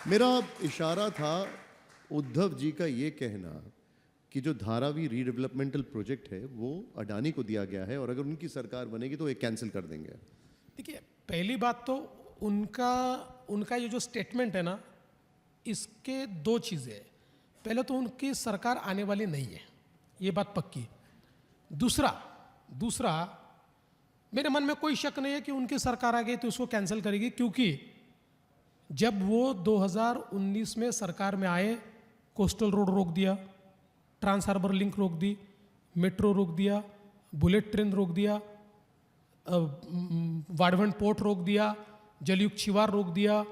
मेरा इशारा था उद्धव जी का ये कहना कि जो धारावी रीडेवलपमेंटल प्रोजेक्ट है वो अडानी को दिया गया है और अगर उनकी सरकार बनेगी तो ये कैंसिल कर देंगे। देखिए, पहली बात तो उनका उनका ये जो स्टेटमेंट है ना, इसके दो चीज़ें हैं। पहले तो उनकी सरकार आने वाली नहीं है, ये बात पक्की। दूसरा मेरे मन में कोई शक नहीं है कि उनकी सरकार आ गई तो उसको कैंसिल करेगी, क्योंकि जब वो 2019 में सरकार में आए, कोस्टल रोड रोक दिया, ट्रांस हार्बर लिंक रोक दी, मेट्रो रोक दिया, बुलेट ट्रेन रोक दिया, वाडवंड पोर्ट रोक दिया, जलयुक्त शिवार रोक दिया।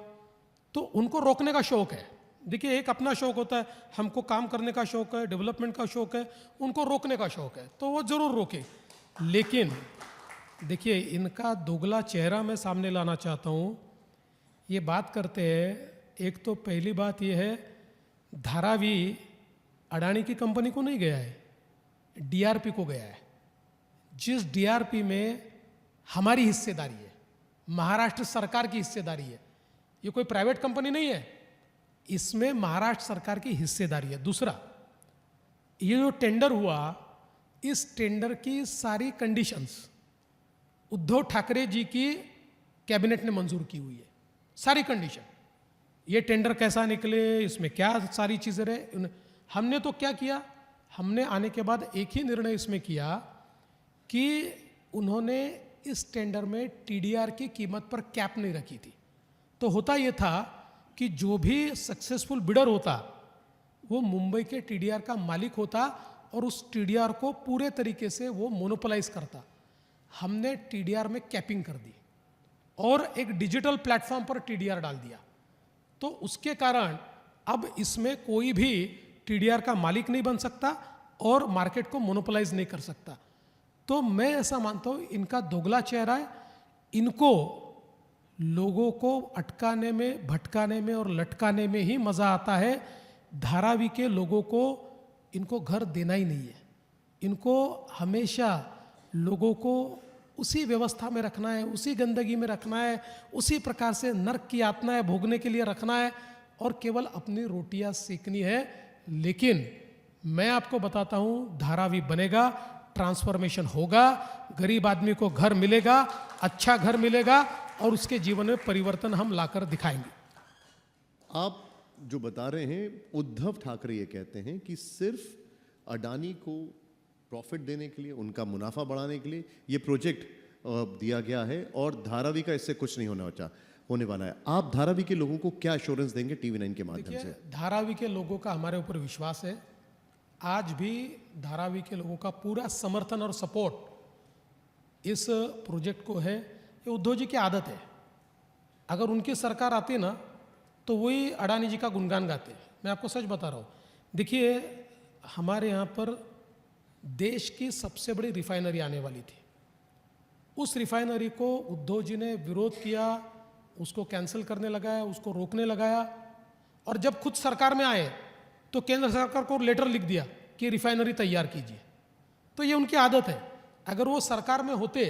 तो उनको रोकने का शौक है। देखिए, एक अपना शौक होता है, हमको काम करने का शौक है, डेवलपमेंट का शौक है, उनको रोकने का शौक है, तो वो जरूर रोके। लेकिन देखिए, इनका दोगला चेहरा मैं सामने लाना चाहता हूँ। ये बात करते हैं, एक तो पहली बात ये है, धारावी अडानी की कंपनी को नहीं गया है, डीआरपी को गया है। जिस डीआरपी में हमारी हिस्सेदारी है, महाराष्ट्र सरकार की हिस्सेदारी है, ये कोई प्राइवेट कंपनी नहीं है, इसमें महाराष्ट्र सरकार की हिस्सेदारी है। दूसरा, ये जो टेंडर हुआ, इस टेंडर की सारी कंडीशंस उद्धव ठाकरे जी की कैबिनेट ने मंजूर की हुई है, सारी कंडीशन। ये टेंडर कैसा निकले, इसमें क्या सारी चीज़ें रहे। हमने तो क्या किया, हमने आने के बाद एक ही निर्णय इसमें किया कि उन्होंने इस टेंडर में टीडीआर की कीमत पर कैप नहीं रखी थी। तो होता ये था कि जो भी सक्सेसफुल बिडर होता वो मुंबई के टीडीआर का मालिक होता और उस टीडीआर को पूरे तरीके से वो मोनोपोलाइज करता। हमने टीडीआर में कैपिंग कर दी और एक डिजिटल प्लेटफॉर्म पर टीडीआर डाल दिया। तो उसके कारण अब इसमें कोई भी टीडीआर का मालिक नहीं बन सकता और मार्केट को मोनोपोलाइज नहीं कर सकता। तो मैं ऐसा मानता हूँ, इनका दोगला चेहरा है। इनको लोगों को अटकाने में, भटकाने में और लटकाने में ही मज़ा आता है। धारावी के लोगों को इनको घर देना ही नहीं है। इनको हमेशा लोगों को उसी व्यवस्था में रखना है, उसी गंदगी में रखना है, उसी प्रकार से नर्क की यातनाएं भोगने के लिए रखना है और केवल अपनी रोटियां सेकनी है। लेकिन मैं आपको बताता हूं, धारावी बनेगा, ट्रांसफॉर्मेशन होगा, गरीब आदमी को घर मिलेगा, अच्छा घर मिलेगा और उसके जीवन में परिवर्तन हम लाकर दिखाएंगे। आप जो बता रहे हैं, उद्धव ठाकरे ये कहते हैं कि सिर्फ अडानी को प्रॉफिट देने के लिए, उनका मुनाफा बढ़ाने के लिए ये प्रोजेक्ट दिया गया है और धारावी का इससे कुछ नहीं होने वाला है। आप धारावी के लोगों को क्या एश्योरेंस देंगे टीवी9 के माध्यम से? धारावी के लोगों का हमारे ऊपर विश्वास है। आज भी धारावी के लोगों का पूरा समर्थन और सपोर्ट इस प्रोजेक्ट को है। ये उद्धव जी की आदत है, अगर उनकी सरकार आती ना तो वही अडानी जी का गुणगान गाते। मैं आपको सच बता रहा हूँ। देखिए, हमारे यहाँ पर देश की सबसे बड़ी रिफाइनरी आने वाली थी। उस रिफाइनरी को उद्धव जी ने विरोध किया, उसको कैंसिल करने लगाया, उसको रोकने लगाया। और जब खुद सरकार में आए तो केंद्र सरकार को लेटर लिख दिया कि रिफाइनरी तैयार कीजिए। तो ये उनकी आदत है। अगर वो सरकार में होते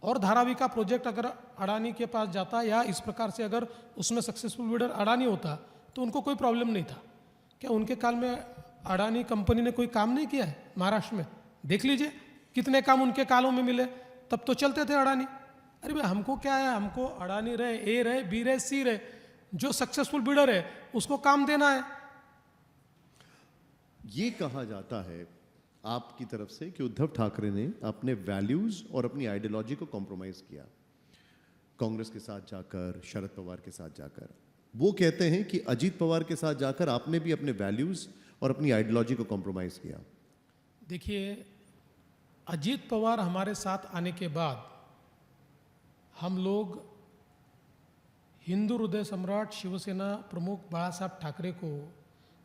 और धारावी का प्रोजेक्ट अगर अडानी के पास जाता या इस प्रकार से अगर उसमें सक्सेसफुल बिल्डर अडानी होता तो उनको कोई प्रॉब्लम नहीं था। क्या उनके काल में अडानी कंपनी ने कोई काम नहीं किया है महाराष्ट्र में? देख लीजिए कितने काम उनके कालों में मिले। तब तो चलते थे अडानी। अरे भाई, हमको क्या है, हमको अडानी रहे, ए रहे, बी रहे, सी रहे, जो सक्सेसफुल बिल्डर है उसको काम देना है। ये कहा जाता है आपकी तरफ से कि उद्धव ठाकरे ने अपने वैल्यूज और अपनी आइडियोलॉजी को कॉम्प्रोमाइज किया कांग्रेस के साथ जाकर, शरद पवार के साथ जाकर। वो कहते हैं कि अजीत पवार के साथ जाकर आपने भी अपने वैल्यूज और अपनी आइडियोलॉजी को कॉम्प्रोमाइज किया। देखिए, अजीत पवार हमारे साथ आने के बाद हम लोग हिंदू हृदय सम्राट शिवसेना प्रमुख बाला साहब ठाकरे को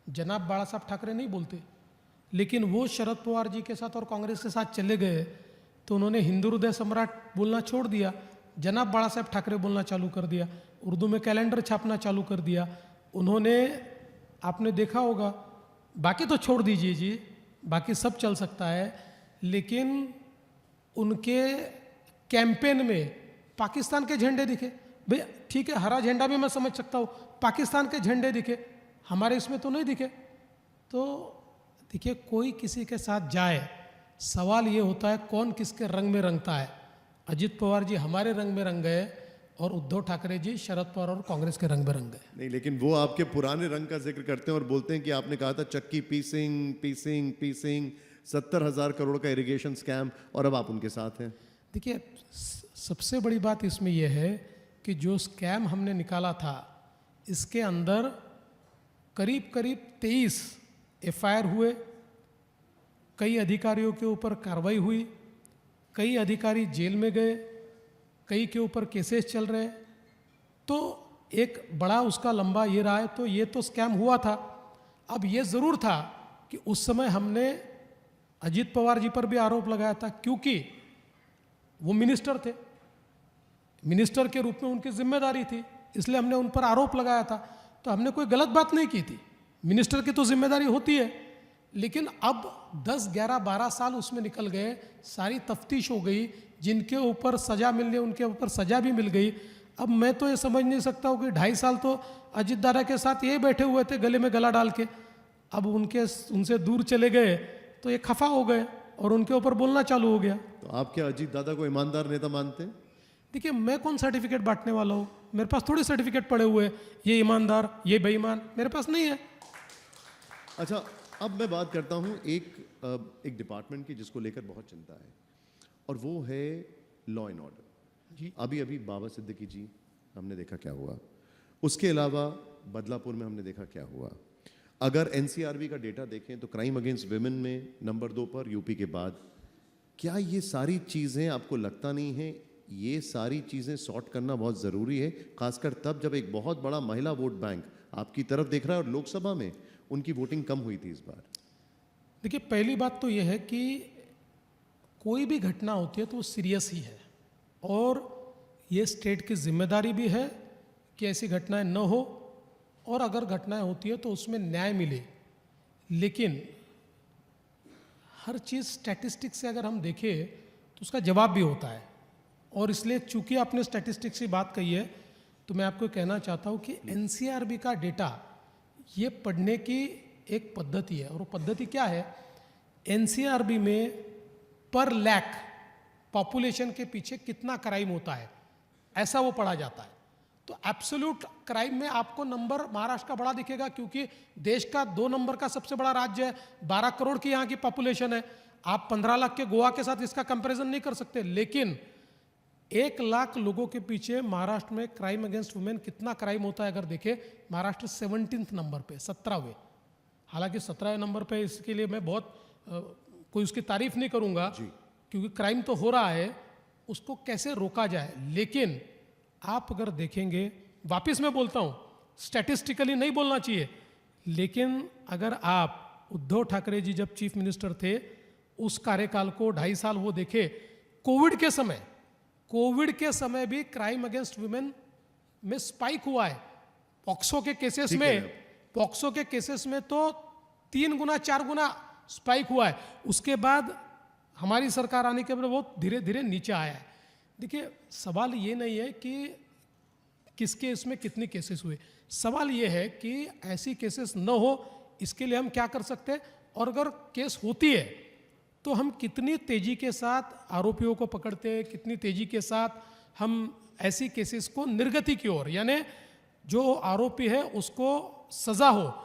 जनाब बाला साहब ठाकरे नहीं बोलते, लेकिन वो शरद पवार जी के साथ और कांग्रेस के साथ चले गए तो उन्होंने हिंदू हृदय सम्राट बोलना छोड़ दिया, जनाब बाला साहब ठाकरे बोलना चालू कर दिया, उर्दू में कैलेंडर छापना चालू कर दिया उन्होंने। आपने देखा होगा, बाकी तो छोड़ दीजिए जी, बाकी सब चल सकता है, लेकिन उनके कैंपेन में पाकिस्तान के झंडे दिखे। भाई ठीक है, हरा झंडा भी मैं समझ सकता हूँ, पाकिस्तान के झंडे दिखे, हमारे इसमें तो नहीं दिखे। तो देखिए, कोई किसी के साथ जाए, सवाल ये होता है कौन किसके रंग में रंगता है। अजित पवार जी हमारे रंग में रंग गए और उद्धव ठाकरे जी शरद पवार और कांग्रेस के रंग में रंग गए। नहीं, लेकिन वो आपके पुराने रंग का जिक्र करते हैं और बोलते हैं कि आपने कहा था चक्की पीसिंग पीसिंग पीसिंग, 70,000 करोड़ का इरिगेशन स्कैम, और अब आप उनके साथ हैं। देखिए, सबसे बड़ी बात इसमें यह है कि जो स्कैम हमने निकाला था, इसके अंदर करीब करीब 23 एफआईआर हुए, कई अधिकारियों के ऊपर कार्रवाई हुई, कई अधिकारी जेल में गए, कई के ऊपर केसेस चल रहे। तो एक बड़ा उसका लंबा ये रहा है। तो ये तो स्कैम हुआ था। अब ये ज़रूर था कि उस समय हमने अजित पवार जी पर भी आरोप लगाया था, क्योंकि वो मिनिस्टर थे, मिनिस्टर के रूप में उनकी जिम्मेदारी थी, इसलिए हमने उन पर आरोप लगाया था। तो हमने कोई गलत बात नहीं की थी, मिनिस्टर की तो जिम्मेदारी होती है। लेकिन अब 10, 11, 12 साल उसमें निकल गए, सारी तफ्तीश हो गई, जिनके ऊपर सज़ा मिलनी उनके ऊपर सज़ा भी मिल गई। अब मैं तो ये समझ नहीं सकता हूँ कि 2.5 साल तो अजित दादा के साथ ये बैठे हुए थे गले में गला डाल के, अब उनसे दूर चले गए तो ये खफा हो गए और उनके ऊपर बोलना चालू हो गया। तो आप क्या अजीत दादा को ईमानदार नेता मानते हैं? देखिए, मैं कौन सर्टिफिकेट बांटने वाला हूँ? मेरे पास थोड़ी सर्टिफिकेट पड़े हुए, ये ईमानदार ये बेईमान, मेरे पास नहीं है। अच्छा, अब मैं बात करता हूँ एक डिपार्टमेंट की जिसको लेकर बहुत चिंता है, और वो है लॉ एंड ऑर्डर। जी। अभी बाबा सिद्दीकी जी हमने देखा क्या हुआ, उसके अलावा बदलापुर में हमने देखा क्या हुआ। अगर एनसीआरबी का डेटा देखें तो क्राइम अगेंस्ट विमेन में नंबर 2 पर यूपी के बाद। क्या ये सारी चीज़ें आपको लगता नहीं है ये सारी चीज़ें सॉर्ट करना बहुत ज़रूरी है, खासकर तब जब एक बहुत बड़ा महिला वोट बैंक आपकी तरफ देख रहा है और लोकसभा में उनकी वोटिंग कम हुई थी इस बार? देखिए, पहली बात तो यह है कि कोई भी घटना होती है तो वो सीरियस ही है, और ये स्टेट की जिम्मेदारी भी है कि ऐसी घटनाएं न हो, और अगर घटनाएं होती है तो उसमें न्याय मिले। लेकिन हर चीज़ स्टैटिस्टिक्स से अगर हम देखें तो उसका जवाब भी होता है, और इसलिए चूंकि आपने स्टैटिस्टिक्स की बात कही है तो मैं आपको कहना चाहता हूँ कि एनसीआरबी का डेटा ये पढ़ने की एक पद्धति है, और वो पद्धति क्या है? एनसीआरबी में पर लाख पॉपुलेशन के पीछे कितना क्राइम होता है, ऐसा वो पढ़ा जाता है। तो एब्सोल्यूट क्राइम में आपको नंबर महाराष्ट्र का बड़ा दिखेगा, क्योंकि देश का 2 नंबर का सबसे बड़ा राज्य है, 12 करोड़ की यहाँ की पॉपुलेशन है। आप 15 लाख के गोवा के साथ इसका कंपैरिजन नहीं कर सकते। लेकिन 1 लाख लोगों के पीछे महाराष्ट्र में क्राइम अगेंस्ट वुमेन कितना क्राइम होता है अगर देखें, महाराष्ट्र 17th नंबर पे, 17वें। हालांकि 17वें नंबर पे, इसके लिए मैं बहुत कोई उसकी तारीफ नहीं करूंगा, क्योंकि क्राइम तो हो रहा है, उसको कैसे रोका जाए। लेकिन आप अगर देखेंगे, वापस मैं बोलता हूं, स्टैटिस्टिकली नहीं बोलना चाहिए, लेकिन अगर आप उद्धव ठाकरे जी जब चीफ मिनिस्टर थे उस कार्यकाल को 2.5 साल वो देखे, कोविड के समय भी क्राइम अगेंस्ट वुमेन में स्पाइक हुआ है। पॉक्सो के केसेस में तो 3 गुना 4 गुना स्पाइक हुआ है। उसके बाद हमारी सरकार आने के बाद वो धीरे धीरे नीचे आया है। देखिए, सवाल ये नहीं है कि किसके इसमें कितने केसेस हुए, सवाल ये है कि ऐसी केसेस न हो, इसके लिए हम क्या कर सकते हैं, और अगर केस होती है तो हम कितनी तेजी के साथ आरोपियों को पकड़ते हैं, कितनी तेजी के साथ हम ऐसी केसेस को निर्गति की ओर, यानी जो आरोपी है उसको सजा हो,